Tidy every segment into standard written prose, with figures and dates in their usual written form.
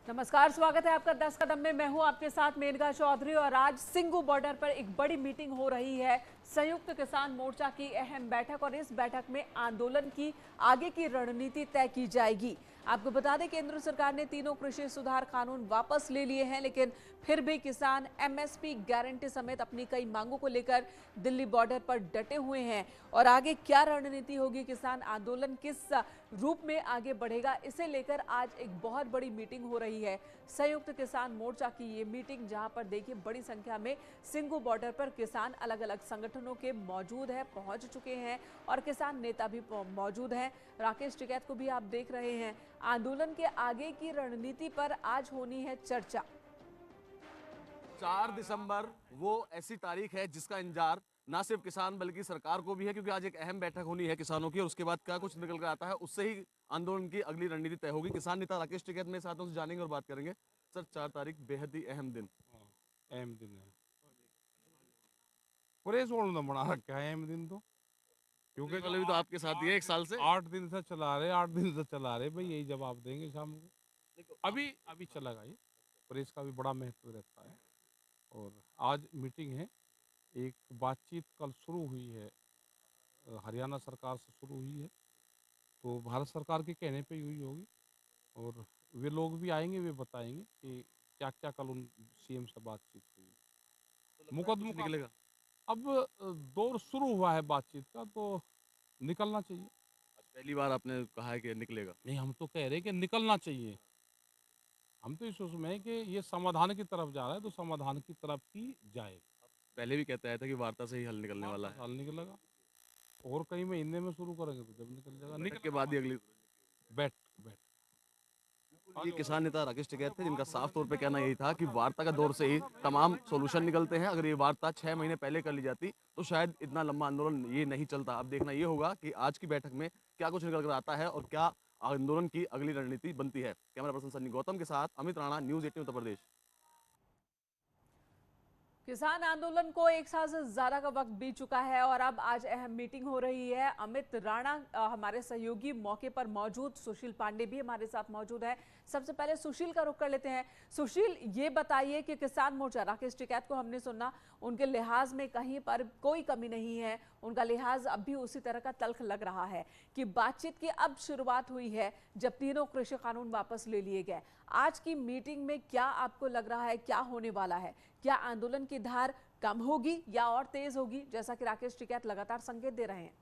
नमस्कार, स्वागत है आपका 10 कदम में। मैं हूं आपके साथ मेनका चौधरी और आज सिंगू बॉर्डर पर एक बड़ी मीटिंग हो रही है। संयुक्त किसान मोर्चा की अहम बैठक और इस बैठक में आंदोलन की आगे की रणनीति तय की जाएगी। आपको बता दें, केंद्र सरकार ने तीनों कृषि सुधार कानून वापस ले लिए हैं, लेकिन फिर भी किसान एमएसपी गारंटी समेत अपनी कई मांगों को लेकर दिल्ली बॉर्डर पर डटे हुए हैं। और आगे क्या रणनीति होगी, किसान आंदोलन किस रूप में आगे बढ़ेगा, इसे लेकर आज एक बहुत बड़ी मीटिंग हो रही है। संयुक्त किसान मोर्चा की ये मीटिंग, जहां पर देखिए बड़ी संख्या में सिंगू बॉर्डर पर किसान अलग अलग संगठनों के मौजूद है, पहुंच चुके हैं और किसान नेता भी मौजूद हैं। राकेश टिकैत को भी आप देख रहे हैं। आंदोलन के आगे की रणनीति पर आज होनी है चर्चा। 4 दिसंबर वो ऐसी तारीख है जिसका इंतजार ना सिर्फ किसान बल्कि सरकार को भी है, क्योंकि आज एक अहम बैठक होनी है किसानों की और उसके बाद क्या कुछ निकल कर आता है उससे ही आंदोलन की अगली रणनीति तय होगी। किसान नेता राकेश टिकैत मेरे साथ, उनसे जानेंगे और बात करेंगे। सर, 4 तारीख बेहद ही अहम दिन। अहम दिन है, प्रेस वालों ने बना रखा है अहम दिन तो, क्योंकि वाले भी तो आपके साथ ही है 1 साल से। 8 दिन से चला रहे 8 दिन से चला रहे भाई, यही जवाब देंगे शाम को। अभी अभी चलेगा ये, प्रेस का भी बड़ा महत्व रहता है। और आज मीटिंग है, एक बातचीत कल शुरू हुई है, हरियाणा सरकार से शुरू हुई है, तो भारत सरकार के कहने पे हुई होगी। और वे लोग भी आएंगे, वे बताएंगे कि क्या क्या कल उन सीएम से बातचीत हुई। मुकदमा निकलेगा। अब दौर शुरू हुआ है बातचीत का, तो निकलना चाहिए। पहली बार आपने कहा है कि निकलेगा। नहीं, हम तो कह रहे हैं कि निकलना चाहिए। हम तो इस उसमें है कि ये समाधान की तरफ जा रहा है, तो समाधान की तरफ ही जाए। पहले भी कहता है था कि वार्ता से ही हल निकलने वाला है। हल निकलेगा, और कहीं महीने में शुरू करेंगे तो जब निकल जाएगा। बैठक के बाद ही अगली। बैठ बैठ ये किसान नेता राकेश टिकैत थे, जिनका साफ तौर पे कहना यही था कि वार्ता का दौर से ही तमाम सॉल्यूशन निकलते हैं। अगर ये वार्ता 6 महीने पहले कर ली जाती तो शायद इतना लंबा आंदोलन ये नहीं चलता। अब देखना ये होगा कि आज की बैठक में क्या कुछ निकल कर आता है और क्या आंदोलन की अगली रणनीति बनती है। कैमरा पर्सन सन्नी गौतम के साथ अमित राणा, न्यूज़ 18 उत्तर प्रदेश। किसान आंदोलन को 1 साल से ज्यादा का वक्त बीत चुका है और अब आज अहम मीटिंग हो रही है। अमित राणा हमारे सहयोगी मौके पर मौजूद, सुशील पांडे भी हमारे साथ मौजूद है। सबसे पहले सुशील का रुख कर लेते हैं। सुशील, ये बताइए कि किसान मोर्चा, राकेश टिकैत को हमने सुना, उनके लिहाज में कहीं पर कोई कमी नहीं है, उनका लिहाज अब भी उसी तरह का तल्ख लग रहा है कि बातचीत की अब शुरुआत हुई है जब तीनों कृषि कानून वापस ले लिए गए। आज की मीटिंग में क्या आपको लग रहा है, क्या होने वाला है? क्या आंदोलन की धार कम होगी या और तेज होगी, जैसा कि राकेश टिकैत लगातार संकेत दे रहे हैं?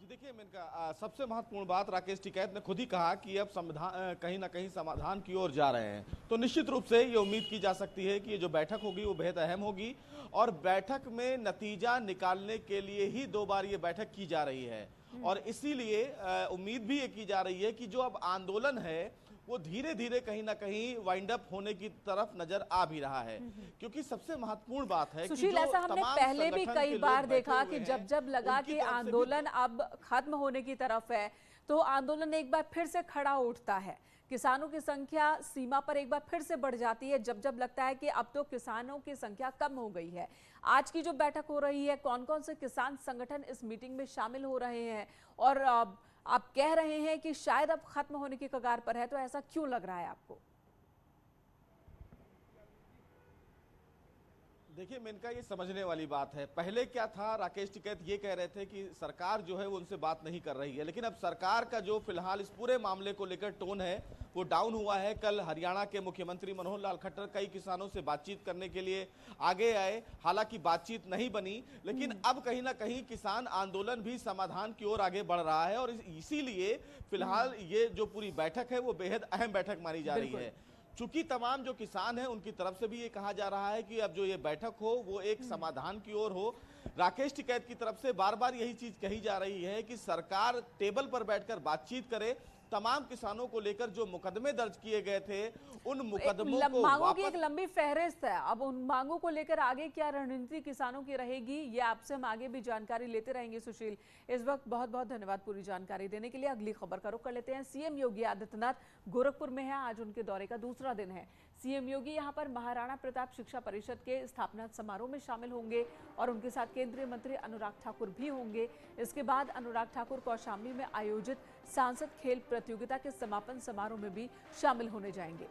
जी देखिए मेनका, सबसे महत्वपूर्ण बात राकेश टिकैत ने खुद ही कहा कि अब संविधान कहीं ना कहीं समाधान की ओर जा रहे हैं। तो निश्चित रूप से ये उम्मीद की जा सकती है कि ये जो बैठक होगी वो बेहद अहम होगी और बैठक में नतीजा निकालने के लिए ही 2 बार ये बैठक की जा रही है। और इसीलिए उम्मीद भी ये की जा रही है कि जो अब आंदोलन है वो धीरे धीरे कहीं ना कहीं वाइंड अप होने की तरफ नजर आ भी रहा है। क्योंकि सबसे महत्वपूर्ण बात है सुशील, ऐसा हमने पहले भी कई बार देखा कि जब जब लगा कि आंदोलन अब खत्म होने की तरफ है तो आंदोलन एक बार फिर से खड़ा उठता है। किसानों की संख्या सीमा पर एक बार फिर से बढ़ जाती है जब जब लगता है कि अब तो किसानों की संख्या कम हो गई है। आज की जो बैठक हो रही है, कौन कौन से किसान संगठन इस मीटिंग में शामिल हो रहे हैं और आप कह रहे हैं कि शायद अब खत्म होने की कगार पर है, तो ऐसा क्यों लग रहा है आपको? देखिए मेनका, ये समझने वाली बात है। पहले क्या था, राकेश टिकैत ये कह रहे थे कि सरकार जो है वो उनसे बात नहीं कर रही है, लेकिन अब सरकार का जो फिलहाल इस पूरे मामले को लेकर टोन है वो डाउन हुआ है। कल हरियाणा के मुख्यमंत्री मनोहर लाल खट्टर कई किसानों से बातचीत करने के लिए आगे आए, हालांकि बातचीत नहीं बनी, लेकिन अब कहीं ना कहीं किसान आंदोलन भी समाधान की ओर आगे बढ़ रहा है और इसीलिए फिलहाल ये जो पूरी बैठक है वो बेहद अहम बैठक मानी जा रही है। चूंकि तमाम जो किसान हैं उनकी तरफ से भी ये कहा जा रहा है कि अब जो ये बैठक हो वो एक समाधान की ओर हो। राकेश टिकैत की तरफ से बार बार यही चीज कही जा रही है कि सरकार टेबल पर बैठकर बातचीत करे, तमाम किसानों को लेकर जो मुकदमे दर्ज किए गए थे उन मुकदमों को मांगों की एक लंबी फहरिस्त है। अब उन मांगों को लेकर आगे क्या रणनीति किसानों की रहेगी, ये आपसे हम आगे भी जानकारी लेते रहेंगे। सुशील, इस वक्त बहुत बहुत धन्यवाद पूरी जानकारी देने के लिए। अगली खबर का रुख कर लेते हैं। सीएम योगी आदित्यनाथ गोरखपुर में है, आज उनके दौरे का दूसरा दिन है। सीएम योगी यहां पर महाराणा प्रताप शिक्षा परिषद के स्थापना समारोह में शामिल होंगे और उनके साथ केंद्रीय मंत्री अनुराग ठाकुर भी होंगे। इसके बाद अनुराग ठाकुर कौशाम्बी में आयोजित सांसद खेल प्रतियोगिता के समापन समारोह में भी शामिल होने जाएंगे।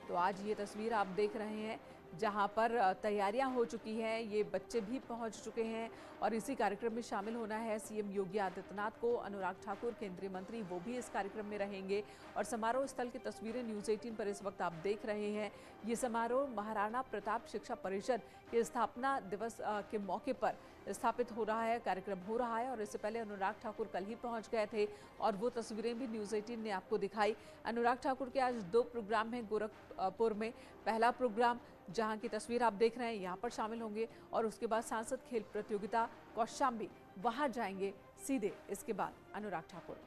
तो आज ये तस्वीर आप देख रहे हैं जहां पर तैयारियां हो चुकी हैं, ये बच्चे भी पहुंच चुके हैं और इसी कार्यक्रम में शामिल होना है सीएम योगी आदित्यनाथ को। अनुराग ठाकुर केंद्रीय मंत्री वो भी इस कार्यक्रम में रहेंगे और समारोह स्थल की तस्वीरें न्यूज़ 18 पर इस वक्त आप देख रहे हैं। ये समारोह महाराणा प्रताप शिक्षा परिषद के स्थापना दिवस के मौके पर स्थापित हो रहा है, कार्यक्रम हो रहा है और इससे पहले अनुराग ठाकुर कल ही पहुंच गए थे और वो तस्वीरें भी न्यूज़ 18 ने आपको दिखाई। अनुराग ठाकुर के आज 2 प्रोग्राम हैं गोरखपुर में। पहला प्रोग्राम जहां की तस्वीर आप देख रहे हैं यहां पर शामिल होंगे और उसके बाद सांसद खेल प्रतियोगिता कौशाम्बी वहां जाएंगे सीधे इसके बाद अनुराग ठाकुर।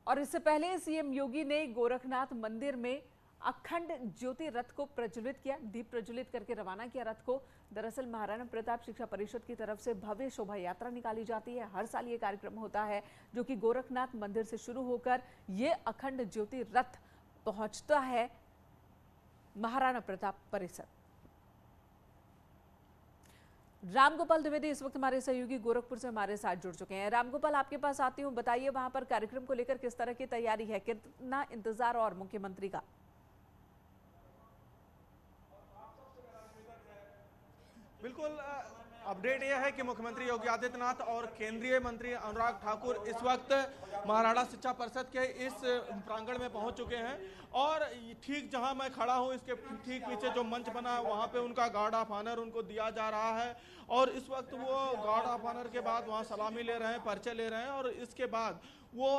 और इससे पहले सीएम योगी ने गोरखनाथ मंदिर में अखंड ज्योति रथ को प्रज्वलित किया, दीप प्रज्वलित करके रवाना किया रथ को। दरअसल महाराणा प्रताप शिक्षा परिषद की तरफ से भव्य शोभा यात्रा निकाली जाती है। हर साल ये कार्यक्रम होता है जो कि गोरखनाथ मंदिर से शुरू होकर ये अखंड ज्योति रथ पहुंचता है महाराणा प्रताप परिसर। रामगोपाल द्विवेदी इस वक्त हमारे सहयोगी गोरखपुर से हमारे साथ जुड़ चुके हैं। रामगोपाल, आपके पास आती हूं, बताइए वहां पर कार्यक्रम को लेकर किस तरह की तैयारी है, कितना इंतजार और मुख्यमंत्री का? बिल्कुल, अपडेट यह है कि मुख्यमंत्री योगी आदित्यनाथ और केंद्रीय मंत्री अनुराग ठाकुर इस वक्त महाराणा शिक्षा परिषद के इस प्रांगण में पहुंच चुके हैं और ठीक जहां मैं खड़ा हूं इसके ठीक पीछे जो मंच बना है वहां पे उनका गार्ड ऑफ ऑनर उनको दिया जा रहा है और इस वक्त वो गार्ड ऑफ ऑनर के बाद वहां सलामी ले रहे हैं, परिचय ले रहे हैं और इसके बाद वो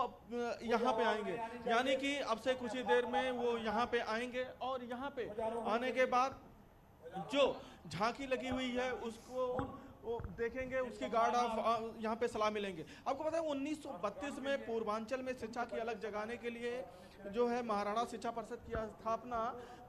यहाँ पे आएंगे। यानी कि अब से कुछ ही देर में वो यहाँ पे आएंगे और यहाँ पे आने के बाद जो झांकी लगी हुई है उसको वो देखेंगे, उसकी गार्ड ऑफ यहाँ पे सलामी लेंगे। आपको पता है 1932 में पूर्वांचल में शिक्षा की अलग जगाने के लिए जो है महाराणा शिक्षा परिषद की स्थापना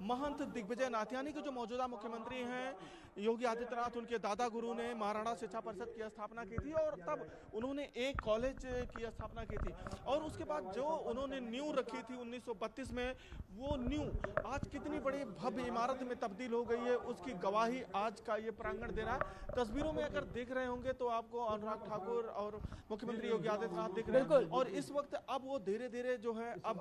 महंत दिग्विजय नाथ यानी कि जो मौजूदा मुख्यमंत्री हैं योगी आदित्यनाथ, उनके दादा गुरु ने महाराणा शिक्षा परिषद की स्थापना की थी और तब उन्होंने एक कॉलेज की स्थापना की थी और उसके बाद जो उन्होंने नींव रखी थी 1932 में, वो नींव आज कितनी बड़ी भव्य इमारत में तब्दील हो गई है उसकी गवाही आज का ये प्रांगण दे रहा है। तस्वीरों में अगर देख रहे होंगे तो आपको अनुराग ठाकुर और मुख्यमंत्री योगी आदित्यनाथ दिख रहे हैं और इस वक्त अब वो धीरे धीरे जो है अब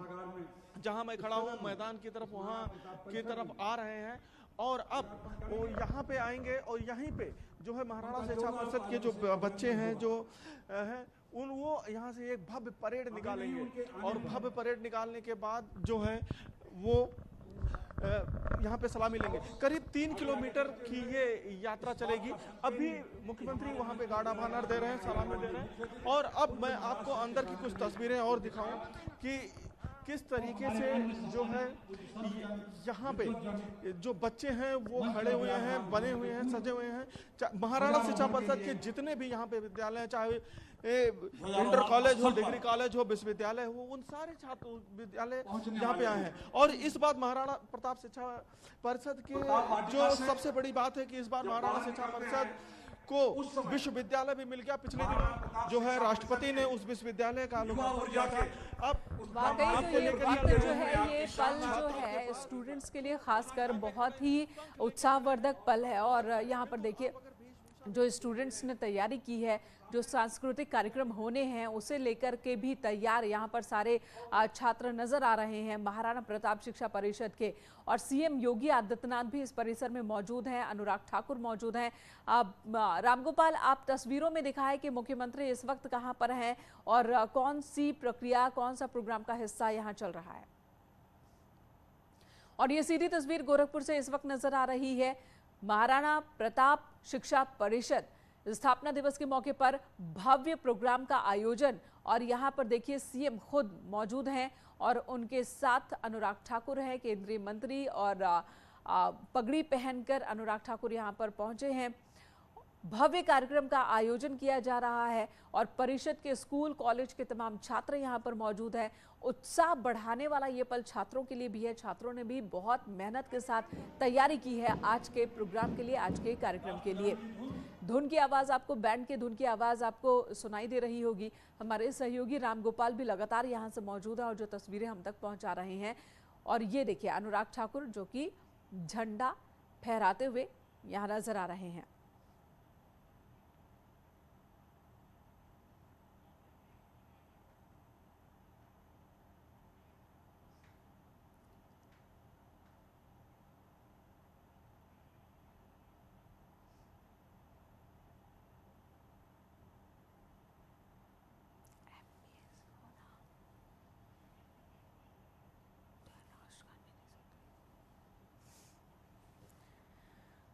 जहां मैं खड़ा हूं मैदान की तरफ वहां की तरफ आ रहे हैं और अब वो यहाँ पे आएंगे और यहीं पे जो है महाराणा शिक्षा परिषद के जो बच्चे हैं जो हैं वो यहाँ से एक भव्य परेड निकालेंगे और भव्य परेड निकालने के बाद जो है वो यहाँ पे सलामी लेंगे। करीब 3 किलोमीटर की ये यात्रा चलेगी। अभी मुख्यमंत्री वहाँ पे गार्ड ऑफ ऑनर दे रहे हैं, सलामी दे रहे हैं और अब मैं आपको अंदर की कुछ तस्वीरें और दिखाऊं कि किस तरीके से जो है यहाँ पे जो बच्चे हैं वो खड़े हुए हैं, बने हुए हैं, सजे हुए हैं। महाराणा शिक्षा परिषद के जितने भी यहाँ पे विद्यालय हैं, चाहे इंटर कॉलेज हो, डिग्री कॉलेज हो, विश्वविद्यालय हो, उन सारे छात्र विद्यालय यहाँ पे आए हैं और इस बार महाराणा प्रताप शिक्षा परिषद के जो सबसे बड़ी बात है कि इस बार महाराणा शिक्षा परिषद को विश्वविद्यालय भी मिल गया। पिछले दिनों जो है राष्ट्रपति ने उस विश्वविद्यालय का लोकार्पण किया था। अब वाकई ये वक्त जो है ये पल जो है स्टूडेंट्स के लिए खासकर बहुत ही उत्साहवर्धक पल है और यहाँ पर देखिए जो स्टूडेंट्स ने तैयारी की है, जो सांस्कृतिक कार्यक्रम होने हैं उसे लेकर के भी तैयार यहाँ पर सारे छात्र नजर आ रहे हैं महाराणा प्रताप शिक्षा परिषद के और सीएम योगी आदित्यनाथ भी इस परिसर में मौजूद हैं, अनुराग ठाकुर मौजूद हैं। रामगोपाल, आप तस्वीरों में दिखाए कि मुख्यमंत्री इस वक्त कहाँ पर हैं और कौन सी प्रक्रिया, कौन सा प्रोग्राम का हिस्सा यहाँ चल रहा है? और ये सीधी तस्वीर गोरखपुर से इस वक्त नजर आ रही है। महाराणा प्रताप शिक्षा परिषद स्थापना दिवस के मौके पर भव्य प्रोग्राम का आयोजन और यहाँ पर देखिए सीएम खुद मौजूद हैं और उनके साथ अनुराग ठाकुर हैं, केंद्रीय मंत्री और पगड़ी पहनकर अनुराग ठाकुर यहाँ पर पहुंचे हैं भव्य कार्यक्रम का आयोजन किया जा रहा है और परिषद के स्कूल कॉलेज के तमाम छात्र यहां पर मौजूद हैं। उत्साह बढ़ाने वाला ये पल छात्रों के लिए भी है। छात्रों ने भी बहुत मेहनत के साथ तैयारी की है आज के प्रोग्राम के लिए, आज के कार्यक्रम के लिए। धुन की आवाज आपको, बैंड के धुन की आवाज आपको सुनाई दे रही होगी। हमारे सहयोगी रामगोपाल भी लगातार यहां से मौजूद है और जो तस्वीरें हम तक पहुंचा रहे हैं। और ये देखिए अनुराग ठाकुर जो कि झंडा फहराते हुए यहां नजर आ रहे हैं।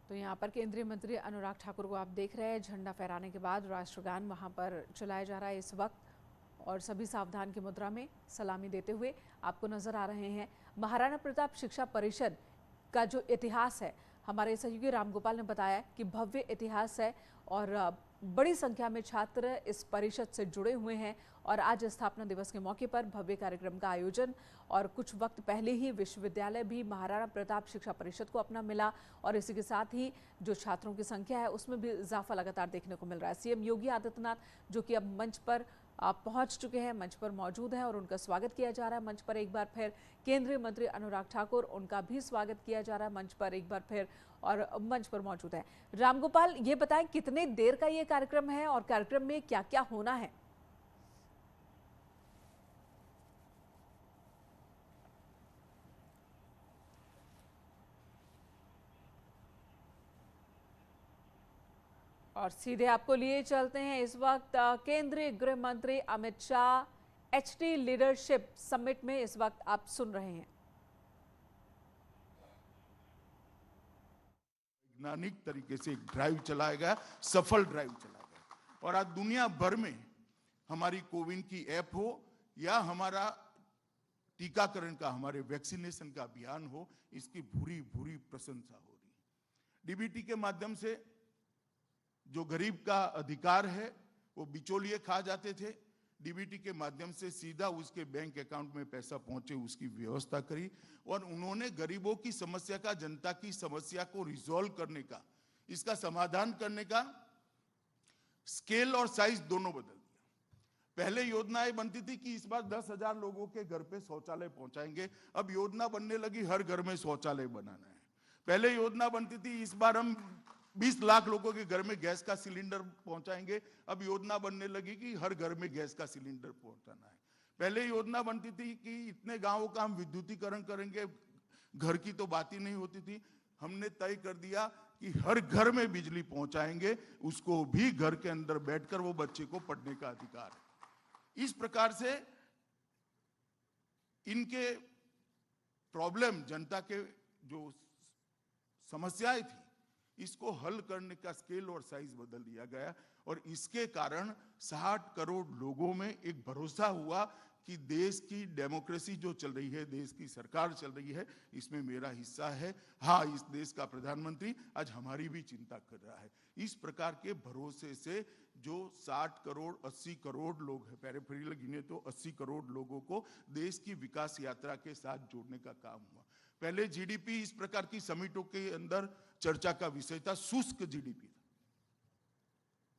तो यहाँ पर केंद्रीय मंत्री अनुराग ठाकुर को आप देख रहे हैं। झंडा फहराने के बाद राष्ट्रगान वहाँ पर चलाया जा रहा है इस वक्त और सभी सावधान की मुद्रा में सलामी देते हुए आपको नजर आ रहे हैं। महाराणा प्रताप शिक्षा परिषद का जो इतिहास है, हमारे सहयोगी रामगोपाल ने बताया कि भव्य इतिहास है और बड़ी संख्या में छात्र इस परिषद से जुड़े हुए हैं और आज स्थापना दिवस के मौके पर भव्य कार्यक्रम का आयोजन और कुछ वक्त पहले ही विश्वविद्यालय भी महाराणा प्रताप शिक्षा परिषद को अपना मिला और इसी के साथ ही जो छात्रों की संख्या है उसमें भी इजाफा लगातार देखने को मिल रहा है। सीएम योगी आदित्यनाथ जो कि अब मंच पर पहुंच चुके हैं, मंच पर मौजूद हैं और उनका स्वागत किया जा रहा है। मंच पर एक बार फिर केंद्रीय मंत्री अनुराग ठाकुर, उनका भी स्वागत किया जा रहा है मंच पर एक बार फिर और मंच पर मौजूद है। रामगोपाल, ये बताएं कितने देर का ये कार्यक्रम है और कार्यक्रम में क्या क्या होना है? और सीधे आपको लिए चलते हैं इस वक्त केंद्रीय गृह मंत्री Amit Shah HT leadership summit में इस वक्त आप सुन रहे हैं। वैज्ञानिक तरीके से एक ड्राइव चलाया गया, सफल ड्राइव चलाया गया और आज दुनिया भर में हमारी कोविन की ऐप हो या हमारा टीकाकरण का, हमारे वैक्सीनेशन का अभियान हो, इसकी भूरी भूरी प्रशंसा हो रही है। डीबीटी के माध्यम से जो गरीब का अधिकार है वो बिचौलिए खा जाते थे, डीबीटी के माध्यम से सीधा उसके बैंक अकाउंट में पैसा पहुंचे उसकी व्यवस्था करी और उन्होंने गरीबों की समस्या का, जनता की समस्या को रिजॉल्व करने का, इसका समाधान करने का स्केल और साइज दोनों बदल दिया। पहले योजनाएं बनती थी कि इस बार 10,000 लोगों के घर पे शौचालय पहुंचाएंगे, अब योजना बनने लगी हर घर में शौचालय बनाना है। पहले योजना बनती थी इस बार हम 20 लाख लोगों के घर में गैस का सिलेंडर पहुंचाएंगे, अब योजना बनने लगी कि हर घर में गैस का सिलेंडर पहुंचाना है। पहले योजना बनती थी कि इतने गांवों का हम विद्युतीकरण करेंगे, घर की तो बात ही नहीं होती थी। हमने तय कर दिया कि हर घर में बिजली पहुंचाएंगे, उसको भी घर के अंदर बैठकर वो बच्चे को पढ़ने का अधिकार है। इस प्रकार से इनके प्रॉब्लम, जनता के जो समस्याएं थी, इसको हल करने का स्केल और साइज बदल दिया गया और इसके कारण 60 करोड़ लोगों में एक भरोसा हुआ कि देश की डेमोक्रेसी जो चल रही है, देश की सरकार चल रही है, इसमें मेरा हिस्सा है। हाँ, इस देश का प्रधानमंत्री आज हमारी भी चिंता कर रहा है। इस प्रकार के भरोसे से जो 60 करोड़ 80 करोड़ लोग हैं, पेरिफेरल गिने तो 80 करोड़ लोगों को देश की विकास यात्रा के साथ जोड़ने का काम हुआ। पहले जीडीपी इस प्रकार की समिटों के अंदर चर्चा का विषय था, शुष्क जीडीपी था।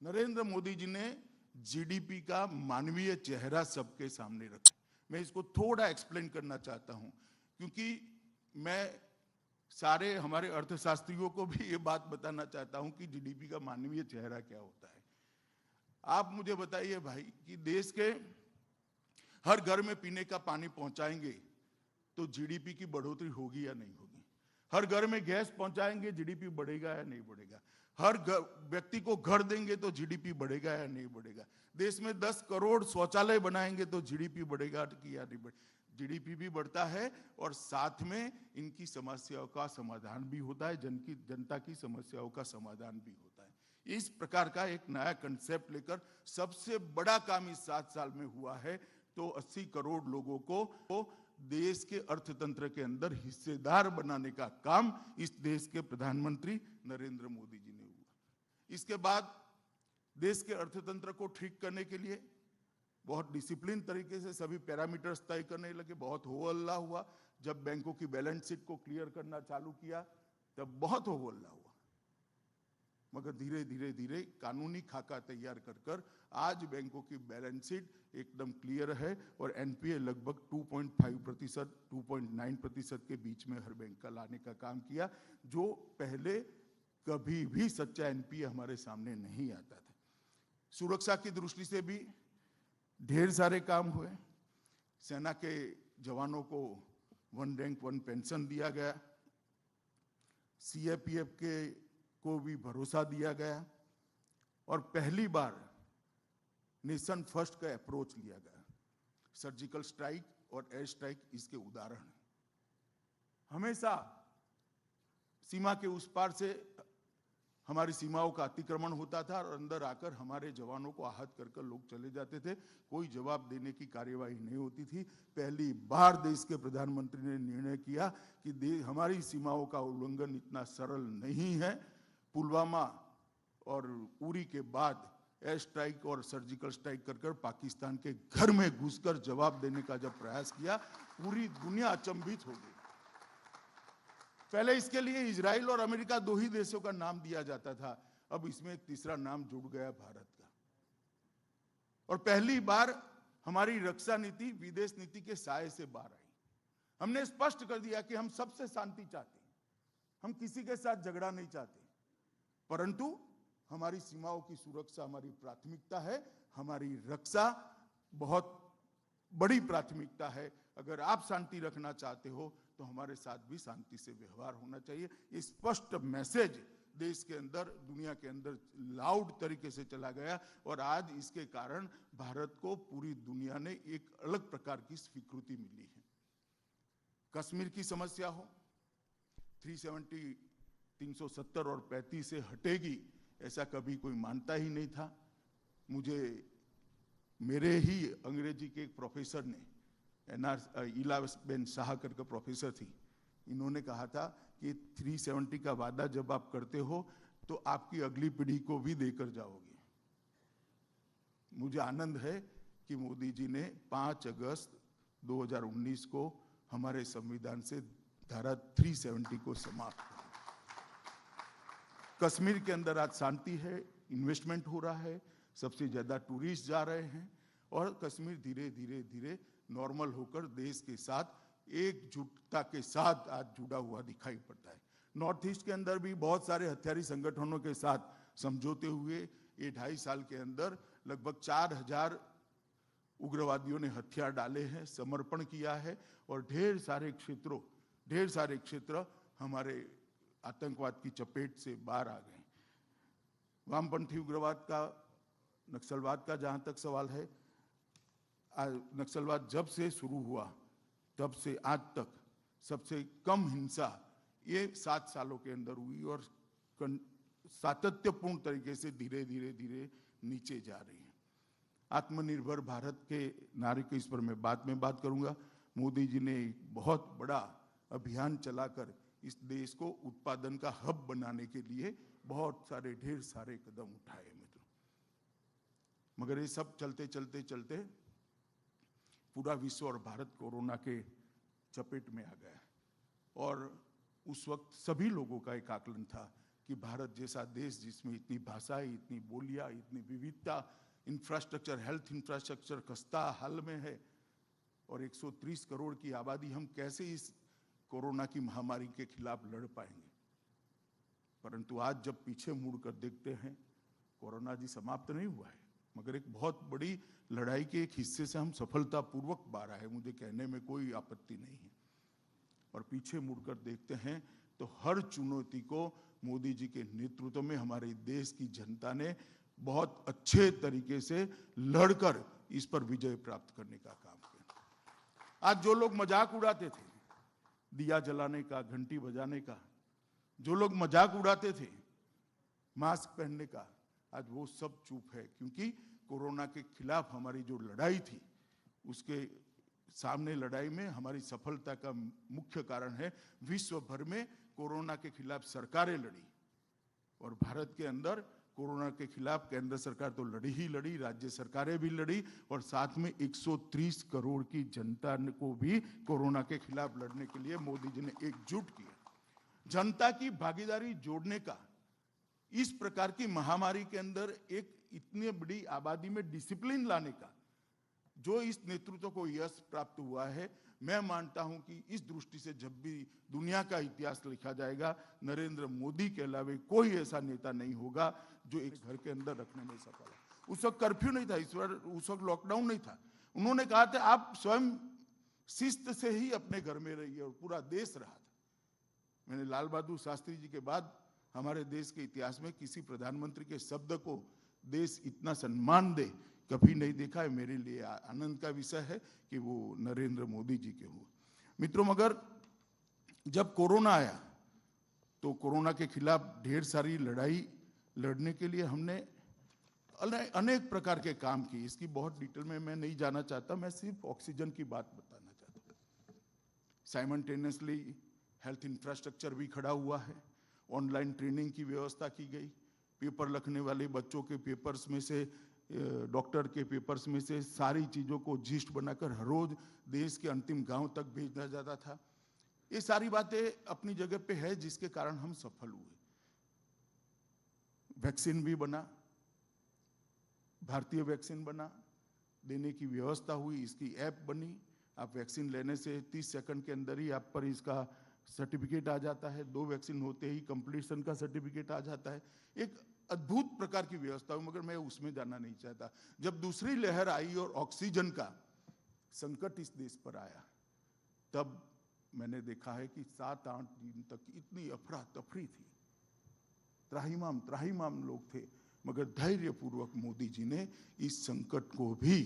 नरेंद्र मोदी जी ने जीडीपी का मानवीय चेहरा सबके सामने रखा। मैं इसको थोड़ा एक्सप्लेन करना चाहता हूं क्योंकि मैं सारे हमारे अर्थशास्त्रियों को भी ये बात बताना चाहता हूं कि जीडीपी का मानवीय चेहरा क्या होता है। आप मुझे बताइए भाई कि देश के हर घर में पीने का पानी पहुंचाएंगे तो जीडीपी की बढ़ोतरी होगी या नहीं होगी? हर घर में गैस पहुंचाएंगे, जीडीपी बढ़ेगा या नहीं बढ़ेगा? हर व्यक्ति को घर देंगे तो जीडीपी बढ़ेगा या नहीं बढ़ेगा? देश में 10 करोड़ शौचालय बनाएंगे तो जीडीपी बढ़ेगा कि या नहीं बढ़ेगा? जीडीपी भी बढ़ता है और साथ में इनकी समस्याओं का समाधान भी होता है, जनता की समस्याओं का समाधान भी होता है। इस प्रकार का एक नया कंसेप्ट लेकर सबसे बड़ा काम इस 7 साल में हुआ है। तो 80 करोड़ लोगों को देश के अर्थतंत्र के अंदर हिस्सेदार बनाने का काम इस देश के प्रधानमंत्री नरेंद्र मोदी जी ने हुआ। इसके बाद देश के अर्थतंत्र को ठीक करने के लिए बहुत डिसिप्लिन तरीके से सभी पैरामीटर्स तय करने लगे। बहुत हो हल्ला हुआ जब बैंकों की बैलेंस शीट को क्लियर करना चालू किया, तब बहुत हो हल्ला हुआ, मगर धीरे धीरे धीरे कानूनी खाका तैयार कर आज बैंकों की बैलेंस शीट एकदम क्लियर है और एनपीए लगभग 2.5%, 2.9% के बीच में हर बैंक का लाने का काम किया, जो पहले कभी भी सच्चा एनपीए हमारे सामने नहीं आता था। सुरक्षा की दृष्टि से भी ढेर सारे काम हुए। सेना के जवानों को 1 रैंक 1 पेंशन दिया गया, सीएपीएफ के को भी भरोसा दिया गया और पहली बार नेशन फर्स्ट का अप्रोच लिया गया। सर्जिकल स्ट्राइक और एयर स्ट्राइक इसके उदाहरण हैं। हमेशा सीमा के उस पार से हमारी सीमाओं का अतिक्रमण होता था और अंदर आकर हमारे जवानों को आहत कर लोग चले जाते थे, कोई जवाब देने की कार्यवाही नहीं होती थी। पहली बार देश के प्रधानमंत्री ने निर्णय किया कि हमारी सीमाओं का उल्लंघन इतना सरल नहीं है। पुलवामा और उरी के बाद एयर स्ट्राइक और सर्जिकल स्ट्राइक कर पाकिस्तान के घर में घुसकर जवाब देने का जब प्रयास किया, पूरी दुनिया अचंभित हो गई। पहले इसके लिए इजराइल और अमेरिका 2 ही देशों का नाम दिया जाता था, अब इसमें एक तीसरा नाम जुड़ गया भारत का। और पहली बार हमारी रक्षा नीति विदेश नीति के साये से बाहर आई। हमने स्पष्ट कर दिया कि हम सबसे शांति चाहते हैं, हम किसी के साथ झगड़ा नहीं चाहते, परंतु हमारी सीमाओं की सुरक्षा हमारी प्राथमिकता है, हमारी रक्षा बहुत बड़ी प्राथमिकता है। अगर आप शांति रखना चाहते हो तो हमारे साथ भी शांति से व्यवहार होना चाहिए। ये स्पष्ट मैसेज देश के अंदर, दुनिया के अंदर लाउड तरीके से चला गया और आज इसके कारण भारत को पूरी दुनिया ने एक अलग प्रकार की स्वीकृति मिली है। कश्मीर की समस्या हो, 370, 370 और 35 से हटेगी ऐसा कभी कोई मानता ही नहीं था। मुझे मेरे ही अंग्रेजी के एक प्रोफेसर ने, इलाबेन शाह करके प्रोफेसर थी, इन्होंने कहा था कि 370 का वादा जब आप करते हो तो आपकी अगली पीढ़ी को भी देकर जाओगे। मुझे आनंद है कि मोदी जी ने 5 अगस्त 2019 को हमारे संविधान से धारा 370 को समाप्त किया। कश्मीर के अंदर आज शांति है, इन्वेस्टमेंट हो रहा है, सबसे ज्यादा टूरिस्ट जा रहे हैं और कश्मीर धीरे धीरे धीरे नॉर्मल होकर देश के साथ एकजुटता के साथ आज जुड़ा हुआ दिखाई पड़ता है। नॉर्थ ईस्ट के अंदर भी बहुत सारे हथियारी संगठनों के साथ समझौते हुए ये 2.5 साल के अंदर लगभग 4000 उग्रवादियों ने हथियार डाले हैं, समर्पण किया है और ढेर सारे क्षेत्र हमारे आतंकवाद की चपेट से बाहर आ गए। वामपंथी उग्रवाद का, नक्सलवाद का जहां तक सवाल है, नक्सलवाद जब से शुरू हुआ तब से आज तक सबसे कम हिंसा ये 7 सालों के अंदर हुई और सातत्यपूर्ण तरीके से धीरे धीरे नीचे जा रही है। आत्मनिर्भर भारत के नारे के इस पर मैं बाद में बात करूंगा। मोदी जी ने एक बहुत बड़ा अभियान चलाकर इस देश को उत्पादन का हब बनाने के लिए बहुत सारे ढेर सारे कदम उठाए मित्रों, मगर ये सब चलते चलते चलते पूरा विश्व और भारत कोरोना के चपेट में आ गया और उस वक्त सभी लोगों का एक आकलन था कि भारत जैसा देश जिसमें इतनी भाषाएं, इतनी बोलियां, इतनी विविधता, इंफ्रास्ट्रक्चर, हेल्थ इंफ्रास्ट्रक्चर खस्ता हाल में है और 130 करोड़ की आबादी, हम कैसे इस कोरोना की महामारी के खिलाफ लड़ पाएंगे। परंतु आज जब पीछे मुड़कर देखते हैं, कोरोना जी समाप्त नहीं हुआ है, मगर एक बहुत बड़ी लड़ाई के एक हिस्से से हम सफलतापूर्वक बाहर आए, मुझे कहने में कोई आपत्ति नहीं है। और पीछे मुड़कर देखते हैं तो हर चुनौती को मोदी जी के नेतृत्व में हमारे देश की जनता ने बहुत अच्छे तरीके से लड़कर इस पर विजय प्राप्त करने का काम किया। आज जो लोग मजाक उड़ाते थे दिया जलाने का, घंटी बजाने का, जो लोग मजाक उड़ाते थे मास्क पहनने का, आज वो सब चुप है, क्योंकि कोरोना के खिलाफ हमारी जो लड़ाई थी उसके सामने लड़ाई में हमारी सफलता का मुख्य कारण है विश्व भर में कोरोना के खिलाफ सरकारें लड़ी और भारत के अंदर कोरोना के खिलाफ केंद्र सरकार तो लड़ी ही लड़ी, राज्य सरकारें भी लड़ी और साथ में 130 करोड़ की जनता को भी कोरोना के खिलाफ लड़ने के लिए मोदी जी ने एकजुट किया। जनता की भागीदारी जोड़ने का, इस प्रकार की महामारी के अंदर एक इतनी बड़ी आबादी में डिसिप्लिन लाने का जो इस नेतृत्व को यश प्राप्त हुआ है, मैं मानता हूं कि इस दृष्टि से जब भी दुनिया का इतिहास लिखा जाएगा, नरेंद्र मोदी के अलावा कोई ऐसा नेता नहीं होगा जो एक घर के अंदर रखने में सफल है। उस वक्त कर्फ्यू नहीं था, उस वक्त लॉकडाउन नहीं था। उन्होंने कहा था आप स्वयं शिस्त से ही अपने घर में रहिए और पूरा देश रहा था। मैंने लाल बहादुर शास्त्री जी के बाद हमारे देश के इतिहास में किसी प्रधानमंत्री के शब्द को देश इतना सम्मान दे कभी नहीं देखा है। मेरे लिए आनंद का विषय है कि वो नरेंद्र मोदी जी के हुए। मित्रों, मगर जब कोरोना आया तो कोरोना के खिलाफ ढेर सारी लड़ाई लड़ने के लिए हमने अनेक प्रकार के काम किए। इसकी बहुत डिटेल में मैं नहीं जाना चाहता, मैं सिर्फ ऑक्सीजन की बात बताना चाहता हूँ। साइमल्टेनियसली हेल्थ इंफ्रास्ट्रक्चर भी खड़ा हुआ है, ऑनलाइन ट्रेनिंग की व्यवस्था की गई, पेपर लिखने वाले बच्चों के पेपर्स में से, डॉक्टर के पेपर्स में से सारी चीज़ों को जिस्ट बनाकर हर रोज देश के अंतिम गांव तक भेजना जाता था। ये सारी बातें अपनी जगह पे है जिसके कारण हम सफल हुए। वैक्सीन भी बना, भारतीय वैक्सीन बना, देने की व्यवस्था हुई, इसकी ऐप बनी। आप वैक्सीन लेने से 30 सेकंड के अंदर ही आप पर इसका सर्टिफिकेट आ जाता है। 2 वैक्सीन होते ही कंप्लीशन का सर्टिफिकेट आ जाता है। एक अद्भुत प्रकार की व्यवस्था हुई, मगर मैं उसमें जाना नहीं चाहता। जब दूसरी लहर आई और ऑक्सीजन का संकट इस देश पर आया, तब मैंने देखा है कि 7-8 दिन तक इतनी अफरा तफरी थी, त्राहिमाम लोग थे, मगर धैर्यपूर्वक मोदी जी ने इस संकट को भी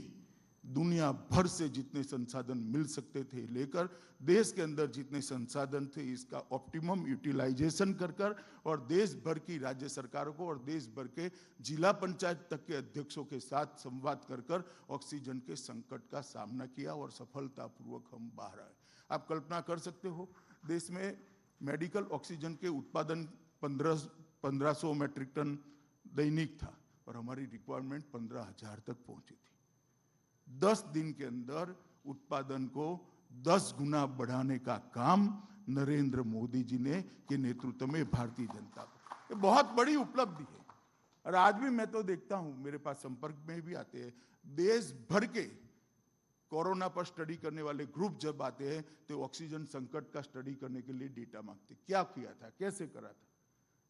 दुनिया भर से जितने संसाधन मिल सकते थे लेकर, देश के अंदर जितने संसाधन थे इसका ऑप्टिमम यूटिलाइजेशन कर और देश भर की राज्य सरकारों को और देश भर के जिला पंचायत तक के अध्यक्षों के साथ संवाद कर ऑक्सीजन के संकट का सामना किया और सफलतापूर्वक हम बाहर आए। आप कल्पना कर सकते हो, देश में मेडिकल ऑक्सीजन के उत्पादन 1500 मैट्रिक टन दैनिक था और हमारी रिक्वायरमेंट 15,000 तक पहुंची थी। 10 दिन के अंदर उत्पादन को 10 गुना बढ़ाने का काम नरेंद्र मोदी जी ने के नेतृत्व में भारतीय जनता को, ये बहुत बड़ी उपलब्धि है। और आज भी मैं तो देखता हूं, मेरे पास संपर्क में भी आते हैं, देश भर के कोरोना पर स्टडी करने वाले ग्रुप जब आते हैं तो ऑक्सीजन संकट का स्टडी करने के लिए डेटा मांगते, क्या किया था, कैसे करा था,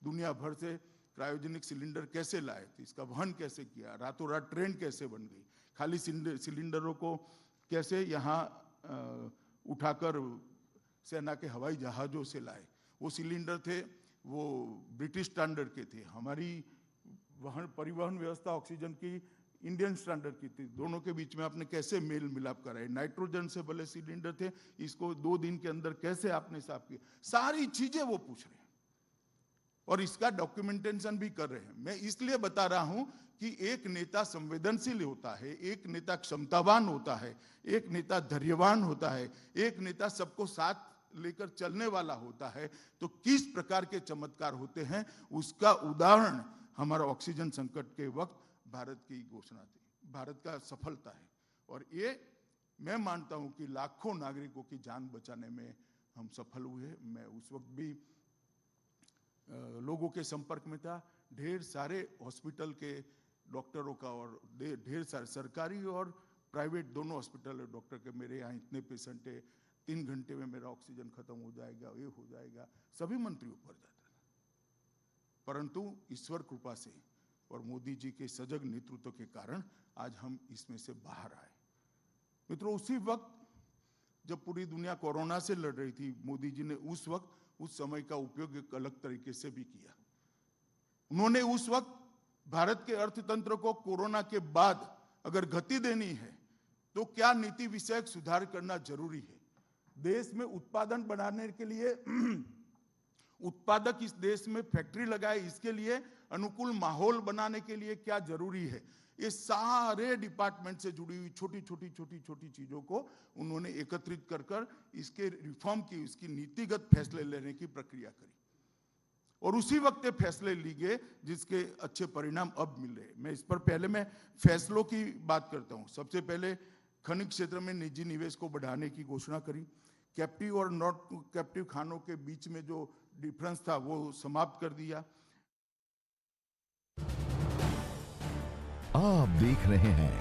दुनिया भर से क्रायोजेनिक सिलेंडर कैसे लाए थे, इसका वहन कैसे किया, रातों रात ट्रेन कैसे बन गई, खाली सिलेंडरों को कैसे यहाँ उठाकर सेना के हवाई जहाज़ों से लाए। वो सिलेंडर थे वो ब्रिटिश स्टैंडर्ड के थे, हमारी परिवहन व्यवस्था ऑक्सीजन की इंडियन स्टैंडर्ड की थी। दोनों के बीच में आपने कैसे मेल मिलाप कराए, नाइट्रोजन से भले सिलेंडर थे, इसको 2 दिन के अंदर कैसे आपने साफ किया, सारी चीजें वो पूछ रहे हैं और इसका डॉक्यूमेंटेशन भी कर रहे हैं। मैं इसलिए बता रहा हूं कि एक नेता संवेदनशील होता है, एक नेता क्षमतावान होता है, एक नेता धैर्यवान होता है, एक नेता सबको साथ लेकर चलने वाला होता है, तो किस प्रकार के चमत्कार होते हैं उसका उदाहरण हमारा ऑक्सीजन संकट के वक्त भारत की घोषणा थी, भारत का सफलता है। और ये मैं मानता हूं कि लाखों नागरिकों की जान बचाने में हम सफल हुए। मैं उस वक्त भी लोगों के संपर्क में था, ढेर सारे हॉस्पिटल के डॉक्टरों का और ढेर सारे सरकारी और प्राइवेट दोनों हॉस्पिटल डॉक्टर के, मेरे यहाँ इतने पेशेंट है, 3 घंटे में मेरा ऑक्सीजन खत्म हो जाएगा, ये हो जाएगा, सभी मंत्रियों पर जाता था। परंतु ईश्वर कृपा से और मोदी जी के सजग नेतृत्व के कारण आज हम इसमें से बाहर आए। मित्रों, उसी वक्त जब पूरी दुनिया कोरोना से लड़ रही थी, मोदी जी ने उस वक्त उस समय का उपयोग एक अलग तरीके से भी किया। उन्होंने उस वक्त भारत के अर्थतंत्र को कोरोना के बाद अगर गति देनी है तो क्या नीति विषयक सुधार करना जरूरी है। देश में उत्पादन बढ़ाने के लिए उत्पादक इस देश में फैक्ट्री लगाए, इसके लिए अनुकूल माहौल बनाने के लिए क्या जरूरी है, ये सारे डिपार्टमेंट से जुड़ी हुई छोटी छोटी चीजों को उन्होंने एकत्रित कर इसके रिफॉर्म की, इसकी नीतिगत फैसले लेने की प्रक्रिया करी। और उसी वक्त ये फैसले लिए गए जिसके अच्छे परिणाम अब मिल रहे हैं। मैं इस पर पहले मैं फैसलों की बात करता हूं। सबसे पहले खनिज क्षेत्र में निजी निवेश को बढ़ाने की घोषणा करी। कैप्टिव और नॉट कैप्टिव खानों के बीच में जो डिफरेंस था वो समाप्त कर दिया। आप देख रहे हैं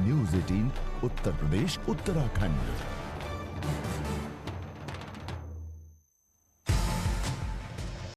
न्यूज़ 18 उत्तर प्रदेश उत्तराखंड।